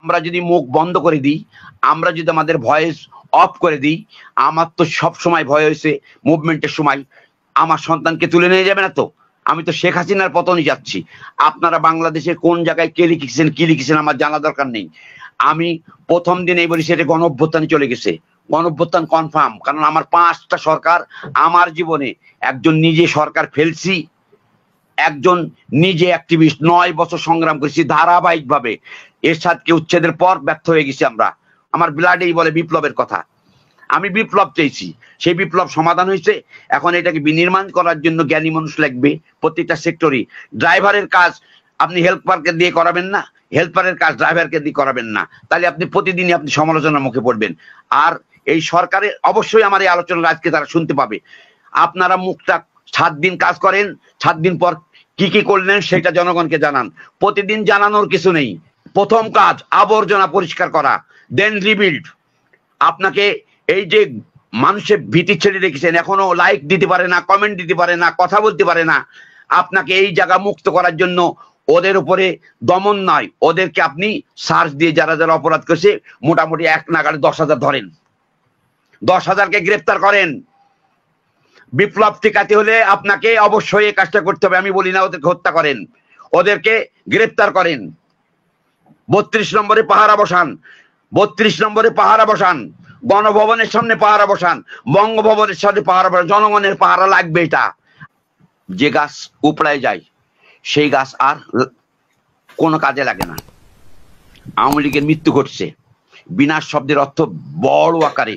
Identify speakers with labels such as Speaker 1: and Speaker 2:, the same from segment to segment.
Speaker 1: আমরা যদি মুখ বন্ধ করে দিই, আমরা যদি আমাদের ভয়েস অফ করে দিই, আমার তো সব সময় ভয় হয়েছে মুভমেন্টের সময় আমার সন্তানকে তুলে নিয়ে যাবে না তো। আমি তো শেখ হাসিনার পতনই যাচ্ছি। আপনারা বাংলাদেশের কোন জায়গায় কে লিখেছেন কি লিখেছেন আমার জানা দরকার নেই। আমি প্রথম দিনেই বলি সেটা গণ অভ্যুত্থানে চলে গেছে, গণ অভ্যুত্থান কনফার্ম। কারণ আমার 5টা সরকার, আমার জীবনে একজন নিজে সরকার ফেলছি, একজন নিজে অ্যাক্টিভিস্ট 9 বছর সংগ্রাম করেছি ধারাবাহিকভাবে। এরশাদকে উচ্ছেদের পর ব্যর্থ হয়ে গেছি আমরা। আমার ব্লাডেই বলে বিপ্লবের কথা। আমি বিপ্লব চেয়েছি, সেই বিপ্লব সমাধান হয়েছে। এখন এটাকে বিনির্মাণ করার জন্য জ্ঞানী মানুষ লাগবে প্রত্যেকটা সেক্টরই। ড্রাইভারের কাজ আপনি হেল্পারকে দিয়ে করাবেন না, হেল্পারের কাজ ড্রাইভারকে দিয়ে করাবেন না, তাহলে আপনি প্রতিদিনই আপনি সমালোচনার মুখে পড়বেন। আর এই সরকারের অবশ্যই আমার এই আলোচনা আজকে তারা শুনতে পাবে। আপনারা মুখটা 7 দিন কাজ করেন, 7 দিন পর কি কি করলেন সেটা জনগণকে জানান। প্রতিদিন জানানোর কিছু নেই। প্রথম কাজ আবর্জনা পরিষ্কার করা, দেন রিবিল্ড। আপনাকে এই যে মানুষের ভীতি ছেড়ে রেখেছেন, এখনো লাইক দিতে পারে না, কমেন্ট দিতে পারে না, কথা বলতে পারে না, আপনাকে এই জায়গা মুক্ত করার জন্য ওদের উপরে দমন নয়, ওদেরকে আপনি সার্চ দিয়ে যারা যারা অপরাধ করছে মোটামুটি 1 নাগাড়ে 10,000 ধরেন, 10,000কে গ্রেপ্তার করেন। বিপ্লব টিকাতে হলে আপনাকে অবশ্যই এই কাজটা করতে হবে। আমি বলি না ওদেরকে হত্যা করেন, ওদেরকে গ্রেপ্তার করেন। 32 নম্বরে পাহারা বসান, 32 নম্বরে পাহারা বসান, গণভবনের সামনে পাহারা বসান, বঙ্গভবনের সামনে পাহারা বসান। জনগণের পাহারা লাগবে। এটা যে গাছ উপড়ায় যায় সেই গাছ আর কোনো কাজে লাগে না। আওয়ামী লীগের মৃত্যু ঘটছে, বিনাশ শব্দের অর্থ বড় আকারে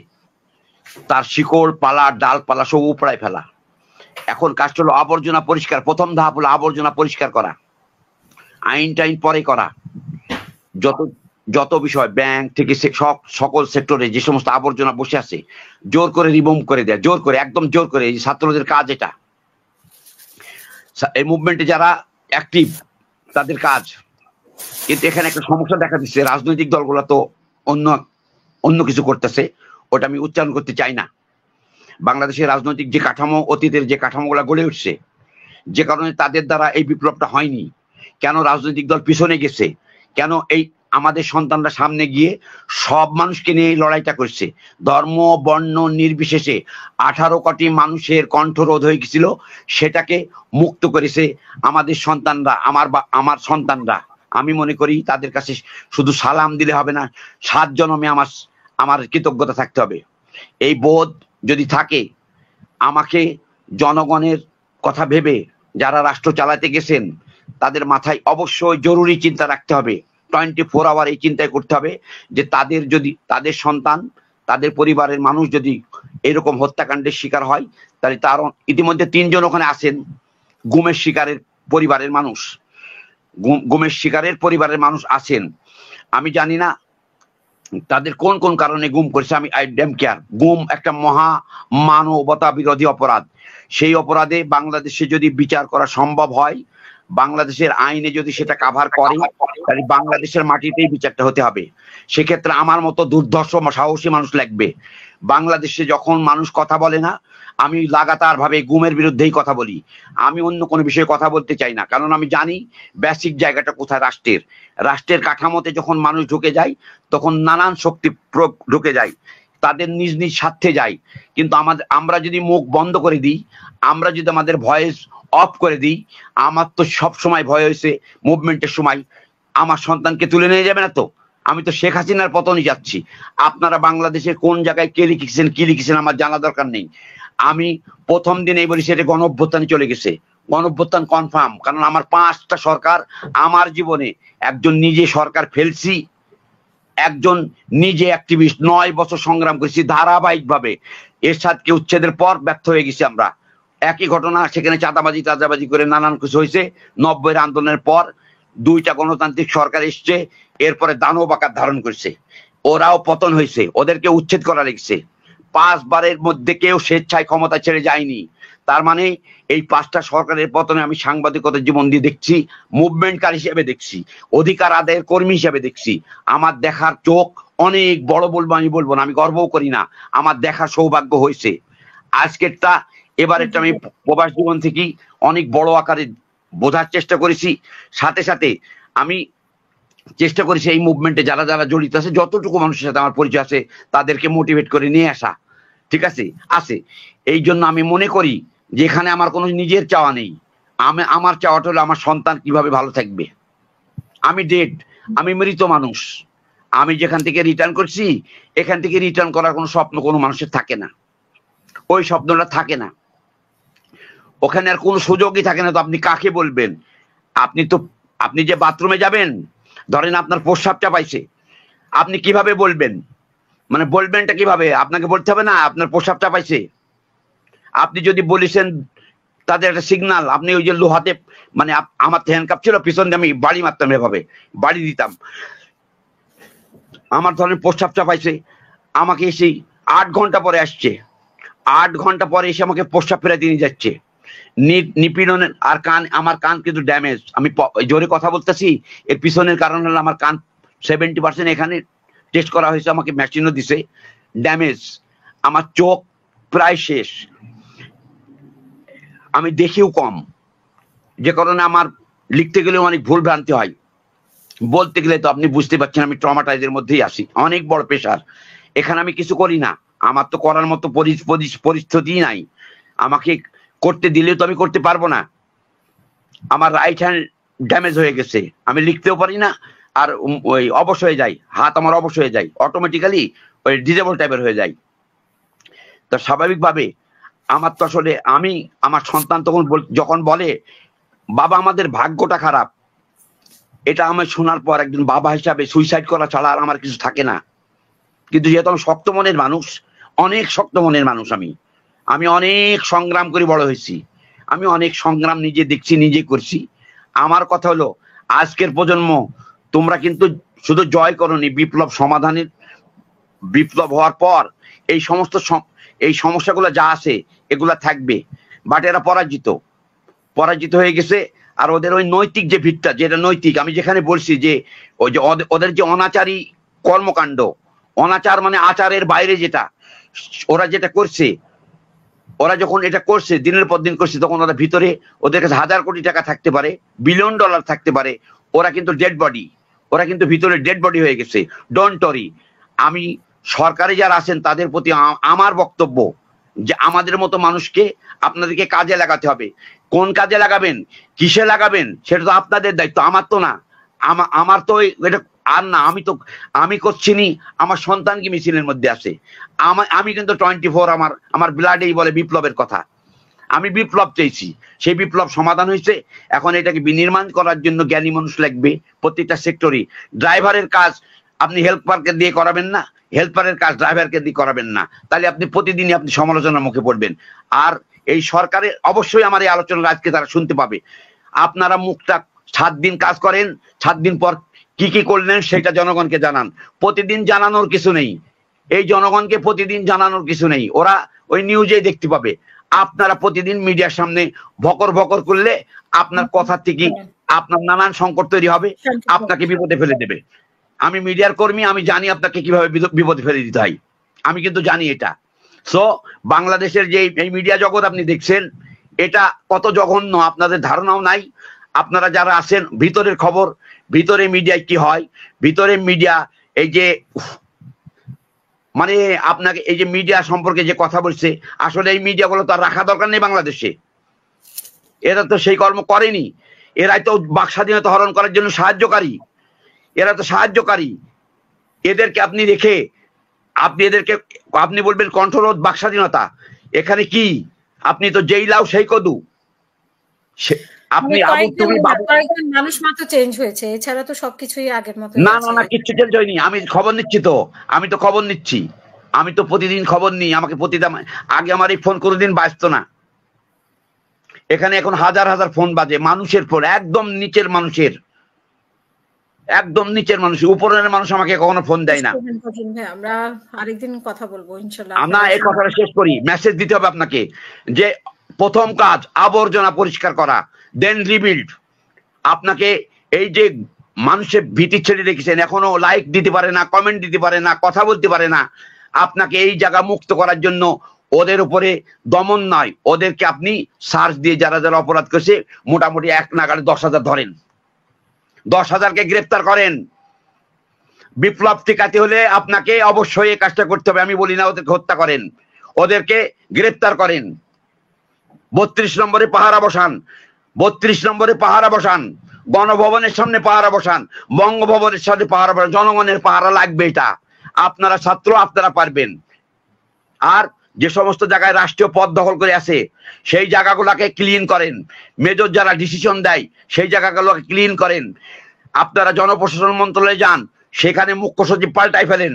Speaker 1: তার শিকড় পালা ডালপালা সব উপড়ায় ফেলা। এখন কাজ হলো আবর্জনা পরিষ্কার। প্রথম ধাপ হলো আবর্জনা পরিষ্কার করা, আইন টাইন পরে করা। যত যত বিষয় ব্যাংক থেকে সকল সেক্টরে যে সমস্ত আবর্জনা বসে আছে জোর করে রিমুভ করে দেয়, জোর করে, একদম জোর করে। এই ছাত্রদের কাজ এটা। এই মুভমেন্টে যারা অ্যাক্টিভ তাদের কাজ। কিন্তু এখানে একটা সমস্যা দেখা দিচ্ছে, রাজনৈতিক দলগুলো তো অন্য অন্য কিছু করতেছে, ওটা আমি উচ্চারণ করতে চাই না। বাংলাদেশের রাজনৈতিক যে কাঠামো, অতীতের যে কাঠামোগুলো গড়ে উঠছে, যে কারণে তাদের দ্বারা এই বিপ্লবটা হয়নি। কেন রাজনৈতিক দল পিছনে গেছে, কেন এই আমাদের সন্তানরা সামনে গিয়ে সব মানুষকে নিয়ে এই লড়াইটা করছে, ধর্ম বর্ণ নির্বিশেষে 18 কোটি মানুষের কণ্ঠরোধ হয়ে গেছিল, সেটাকে মুক্ত করেছে আমাদের সন্তানরা, আমার সন্তানরা। আমি মনে করি তাদের কাছে শুধু সালাম দিলে হবে না, 7 জন্মে আমার কৃতজ্ঞতা থাকতে হবে। এই বোধ যদি থাকে, আমাকে জনগণের কথা ভেবে যারা রাষ্ট্র চালাতে গেছেন তাদের মাথায় অবশ্যই জরুরি চিন্তা রাখতে হবে। 24 আওয়ার এই চিন্তায় করতে হবে যে তাদের যদি তাদের সন্তান, তাদের পরিবারের মানুষ যদি এরকম হত্যাকাণ্ডের শিকার হয়, তাহলে তার ইতিমধ্যে 3 জন ওখানে আছেন গুমের শিকারের পরিবারের মানুষ, গুমের শিকারের পরিবারের মানুষ আছেন। আমি জানি না তাদের কোন কোন কারণে গুম করেছে, আমি আই ড্যাম কেয়ার। গুম একটা মহা মানবতা বিরোধী অপরাধ। সেই অপরাধে বাংলাদেশে যদি বিচার করা সম্ভব হয়, বাংলাদেশের আইনে যদি সেটা কাভার করে, তাহলে বাংলাদেশের মাটিতেই বিচারটা হতে হবে। সেক্ষেত্রে আমার মতো দুর্ধর্ষ সাহসী মানুষ লাগবে। বাংলাদেশে যখন মানুষ কথা বলে না, আমি লাগাতার ভাবে গুমের বিরুদ্ধেই কথা বলি। আমি অন্য কোনো বিষয়ে কথা বলতে চাই না, কারণ আমি জানি বেসিক জায়গাটা কোথায়। রাষ্ট্রের কাঠামোতে যখন মানুষ ঢুকে যায় তখন নানান শক্তি ঢুকে যায়, তাদের নিজ নিজ স্বার্থে যায়। কিন্তু আমরা যদি মুখ বন্ধ করে দিই, আমরা যদি আমাদের ভয়েস অফ করে দিই, আমার তো সব সময় ভয় হয়েছে মুভমেন্টের সময় আমার সন্তানকে তুলে নিয়ে যাবে না তো। আমি তো শেখ হাসিনার পতনই যাচ্ছি। আপনারা বাংলাদেশের কোন জায়গায় কে লিখেছেন কি লিখেছেন আমার জানা দরকার নেই। আমি প্রথম দিনেই বলি সেটা গণ অভ্যুত্থানে চলে গেছে, গণ অভ্যুত্থান কনফার্ম। কারণ আমার 5টা সরকার, আমার জীবনে একজন নিজে সরকার ফেলছি, একজন নিজে অ্যাক্টিভিস্ট 9 বছর সংগ্রাম করেছি ধারাবাহিকভাবে। এরশাদকে উচ্ছেদের পর ব্যর্থ হয়ে গেছি আমরা। একই ঘটনা, সেখানে চাঁদাবাজি করে নানান কিছু হয়েছে। 90-এর আন্দোলনের পর 2টা গণতান্ত্রিক সরকার এসছে, এরপরে দানব আকার ধারণ করছে, ওরাও পতন হয়েছে, ওদেরকে উচ্ছেদ করা লেগেছে। 5 বারের মধ্যে কেউ স্বেচ্ছায় ক্ষমতা ছেড়ে যায়নি। তার মানে এই 5টা সরকারের পতনে আমি সাংবাদিকতার জীবন দিয়ে দেখছি, মুভমেন্টকারী হিসেবে দেখছি, অধিকার আদায়ের কর্মী হিসেবে দেখছি। আমার দেখার চোখ অনেক বড়, বলবো আমি বলবো না, আমি গর্বও করি না, আমার দেখার সৌভাগ্য হয়েছে। আজকেরটা এবারেরটা আমি প্রবাস জীবন থেকে অনেক বড় আকারে বোঝার চেষ্টা করেছি। সাথে সাথে আমি চেষ্টা করেছি এই মুভমেন্টে যারা যারা জড়িত আছে, যতটুকু মানুষের সাথে আমার পরিচয় আছে তাদেরকে মোটিভেট করে নিয়ে আসা, ঠিক আছে আছে। এই জন্য আমি মনে করি যে এখানে আমার কোনো নিজের চাওয়া নেই। আমার চাওয়াটা হলো আমার সন্তান কিভাবে ভালো থাকবে। আমি ডেড, আমি মৃত মানুষ। আমি যেখান থেকে রিটার্ন করছি, এখান থেকে রিটার্ন করার কোনো স্বপ্ন কোনো মানুষের থাকে না, ওই স্বপ্নটা থাকে না। ওখানে আর কোনো সুযোগই থাকে না। তো আপনি কাকে বলবেন? আপনি যে বাথরুমে যাবেন, ধরেন আপনার প্রস্রাবটা পাইছে, আপনি কিভাবে বলবেন? মানে বলবেনটা কিভাবে? আপনাকে বলতে হবে না আপনার প্রস্রাবটা পাইছে? আপনি যদি বলেছেন তাদের একটা সিগনাল, আপনি ওই যে লোহাতে, মানে আমার হ্যান্ডকাপ ছিল, পিছন দিয়ে আমি বাড়ি মারতাম, এভাবে বাড়ি দিতাম। আমার ধরেন প্রস্রাবটা পাইছে, আমাকে এসে 8 ঘন্টা পরে আসছে, 8 ঘন্টা পরে এসে আমাকে প্রস্রাব ফেরাতে নিয়ে যাচ্ছে, নিপীড়নের। আর আমার কান কিন্তু ড্যামেজ। আমি জোরে কথা বলতেছি, এর পিছনের কারণ হলো আমার কান 70% এখানে টেস্ট করা হয়েছে, আমাকে মেশিনও দিছে, ড্যামেজ। আমার চোখ প্রায় শেষ, আমি দেখিও কম, যে কারণে আমার লিখতে গেলেও অনেক ভুল ভ্রান্তি হয়। বলতে গেলে তো আপনি বুঝতে পারছেন আমি ট্রমাটাইজের মধ্যেই আসি, অনেক বড় প্রেশার। এখানে আমি কিছু করি না, আমার তো করার মতো পরিস্থিতি নাই। আমাকে করতে দিলেও তো আমি করতে পারবো না। আমার রাইট হ্যান্ড ড্যামেজ হয়ে গেছে, আমি লিখতেও পারি না, আর ওই অবশ হয়ে যায়, হাত আমার অবশ হয়ে যায়, অটোমেটিক্যালি ওই ডিজেবল টাইপের হয়ে যায়। তো স্বাভাবিকভাবে আমার তো আসলে আমার সন্তান তখন যখন বলে বাবা আমাদের ভাগ্যটা খারাপ, এটা আমি শোনার পর একজন বাবা হিসাবে সুইসাইড করা ছাড়া আর আমার কিছু থাকে না। কিন্তু যেহেতু আমি শক্ত মনের মানুষ, অনেক শক্ত মনের মানুষ, আমি অনেক সংগ্রাম করে বড় হয়েছি, আমি অনেক সংগ্রাম নিজে দেখছি, নিজে করছি। আমার কথা হলো আজকের প্রজন্ম, তোমরা কিন্তু শুধু জয় করনি, বিপ্লব সমাধানের, বিপ্লব হওয়ার পর এই সমস্ত এই সমস্যাগুলো যা আছে এগুলা থাকবে। বাট এরা পরাজিত হয়ে গেছে। আর ওদের ওই নৈতিক যে ভিতটা, যেটা নৈতিক, আমি যেখানে বলছি যে ওই যে ওদের যে অনাচারী কর্মকাণ্ড, অনাচার মানে আচারের বাইরে যেটা ওরা যেটা করছে, ওরা যখন এটা করছে দিনের পর দিন করছে, তখন ওরা ভিতরে, ওদের কাছে 1000 কোটি টাকা থাকতে পারে, বিলিয়ন ডলার থাকতে পারে, ওরা কিন্তু ডেড বডি, ওরা কিন্তু ভিতরে ডেড বডি হয়ে গেছে। Don't worry. আমি সরকারে যারা আছেন তাদের প্রতি আমার বক্তব্য যে আমাদের মতো মানুষকে আপনাদেরকে কাজে লাগাতে হবে। কোন কাজে লাগাবেন, কিসে লাগাবেন, সেটা তো আপনাদের দায়িত্ব, আমার তো না। আমার তো এটা আর না, আমি করছি নি, আমার সন্তান কি মিছিলের মধ্যে আছে। আমি কিন্তু 24 আমার ব্লাডেই বলে বিপ্লবের কথা। আমি বিপ্লব চাইছি, সেই বিপ্লব সমাধান হয়েছে। এখন এটাকে বিনির্মাণ করার জন্য জ্ঞানী মানুষ লাগবে প্রত্যেকটা সেক্টরে। ড্রাইভারের কাজ আপনি হেল্পারকে দিয়ে করাবেন না, হেল্পারের কাজ ড্রাইভারকে দিয়ে করাবেন না, তাহলে আপনি প্রতিদিনই আপনি সমালোচনার মুখে পড়বেন। আর এই সরকারের অবশ্যই আমার এই আলোচনা আজকে তারা শুনতে পাবে। আপনারা মুখটা 7 দিন কাজ করেন, 7 দিন পর কি কি করলেন সেটা জনগণকে জানান। প্রতিদিন জানানোর কিছু নেই, এই জনগণকে প্রতিদিন জানানোর কিছু নেই, ওরা ওই নিউজেই দেখতে পাবে। আপনারা প্রতিদিন মিডিয়ার সামনে ভকর ভকর করলে আপনার কথা থেকে আপনার নানান সংকট তৈরি হবে, আপনাকে বিপদে ফেলে দেবে। আমি মিডিয়ার কর্মী, আমি জানি আপনাকে কিভাবে বিপদে ফেলে দিতে হয়, আমি কিন্তু জানি এটা। সো বাংলাদেশের যে এই মিডিয়া জগৎ আপনি দেখছেন, এটা কত জঘন্য আপনাদের ধারণাও নাই। আপনারা যারা আছেন ভিতরের খবর, ভিতরে মিডিয়ায় কি হয়, ভিতরে মিডিয়া এই যে মানে আপনাকে এই যে মিডিয়া সম্পর্কে যে কথা বলছে, আসলে এই মিডিয়াগুলো তো আর রাখা দরকার নেই বাংলাদেশে। এরা তো সেই কর্ম করেনি, এরাই তো বাক স্বাধীনতা হরণ করার জন্য সাহায্যকারী, এরা তো সাহায্যকারী। এদেরকে আপনি রেখে আপনি বলবেন কণ্ঠরোধ বাক স্বাধীনতা, এখানে কি? আপনি তো যেই লাউ সেই কদু। আপনি
Speaker 2: মানুষ মাত্র চেঞ্জ হয়েছে, এছাড়া তো সবকিছুই আগের মতো।
Speaker 1: না না না, কিচ্ছু চেঞ্জ হয়নি। আমি খবর নিচ্ছি তো, আমি তো খবর নিচ্ছি, আমি তো প্রতিদিন খবর নিই। আমাকে প্রতিদিন, আগে আমার এই ফোন কোনোদিন বাজতো না, এখানে এখন হাজার হাজার ফোন বাজে, মানুষের ফোন, একদম নিচের মানুষের, একদম নিচের মানুষ, উপরের মানুষ আমাকে কখনো ফোন দেয় না।
Speaker 2: আমরা আরেকদিন কথা বলবো ইনশাআল্লাহ।
Speaker 1: আমরা এই কথাটা শেষ করি, মেসেজ দিতে হবে আপনাকে যে প্রথম কাজ আবর্জনা পরিষ্কার করা, দেন রিবিল্ড। আপনাকে এই যে মানুষের ভীতি ছেড়ে রেখেছেন, এখনো লাইক দিতে পারে না, কমেন্ট দিতে পারে না, কথা বলতে পারে না, আপনাকে এই জায়গা মুক্ত করার জন্য ওদের উপরে দমন নয়, ওদেরকে আপনি সার্চ দিয়ে যারা যারা অপরাধ করছে মোটামুটি 1 নাগাড়ে 10,000 ধরেন, 10,000কে গ্রেফতার করেন, বিপ্লব টিকাতে হলে আপনাকে অবশ্যই এই কাজটা করতে হবে। আমি বলি না ওদেরকে হত্যা করেন, ওদেরকে গ্রেপ্তার করেন, 32 নম্বরে পাহারা বসান, 32 নম্বরে পাহারা বসান, গণভবনের সামনে পাহারা বসান, বঙ্গভবনের সামনে পাহারা বসান। জনগণের পাহারা লাগবে, এটা আপনারা ছাত্র, আপনারা পারবেন। আর যে সমস্ত জায়গায় রাষ্ট্রীয় পদ দখল করে আছে সেই জায়গাগুলোকে ক্লিন করেন। মেজর যারা ডিসিশন দেয় সেই জায়গাগুলোকে ক্লিন করেন। আপনারা জনপ্রশাসন মন্ত্রণালয়ে যান, সেখানে মুখ্য সচিব পাল্টাই ফেলেন।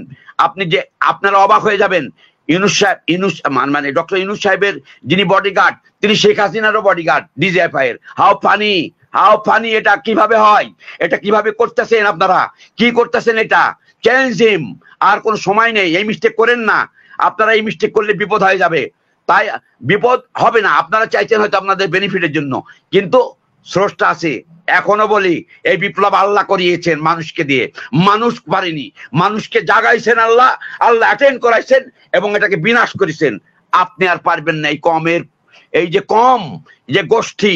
Speaker 1: আপনারা অবাক হয়ে যাবেন। মানে ডক্টর ইউনূস সাহেবের যিনি বডিগার্ড, তিনি শেখ হাসিনারও বডিগার্ড, ডিজিএফআই এর। How funny! এটা কিভাবে হয়? এটা কিভাবে করতেছেন আপনারা? কি করতেছেন এটা? চ্যালেঞ্জ হিম। আর কোন সময় নেই, এই মিস্টেক করেন না। আপনারা এই মিস্টেক করলে বিপদ হয়ে যাবে। তাই বিপদ হবে না, আপনারা চাইছেন হয়তো আপনাদের বেনিফিটের জন্য, কিন্তু স্রষ্টা আছে। এখনো বলি, এই বিপ্লব আল্লাহ করিয়েছেন মানুষকে দিয়ে, মানুষ পারেনি। মানুষকে জাগাইছেন আল্লাহ, আল্লাহ অ্যাটেন্ড করাইছেন এবং এটাকে বিনাশ করেছেন। আপনি আর পারবেন না। এই যে গোষ্ঠী,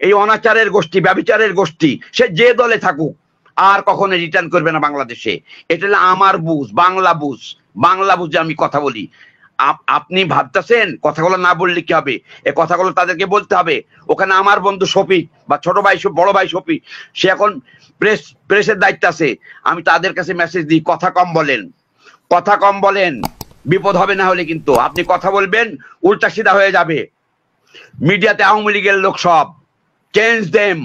Speaker 1: এই অনাচারের গোষ্ঠী, ব্যভিচারের গোষ্ঠী, সে যে দলে থাকুক আর কখনো রিটার্ন করবে না বাংলাদেশে। এটা হলো আমার বুঝ, বাংলা বুঝে আমি কথা বলি। আপনি ভাবতেছেন কথাগুলো না বললে কি হবে? এই কথাগুলো তাদেরকে বলতে হবে। ওখানে আমার বন্ধু শফিক বা ছোট ভাই, বড় ভাই শফিক, সে এখন প্রেসের দায়িত্ব আছে। আমি তাদের কাছে মেসেজ দিই, কথা কম বলেন, বিপদ হবে। না হলে কিন্তু আপনি কথা বলবেন, উল্টা সিধা হয়ে যাবে। মিডিয়াতে আওয়ামী লীগের লোক সব, চেঞ্জ দেম।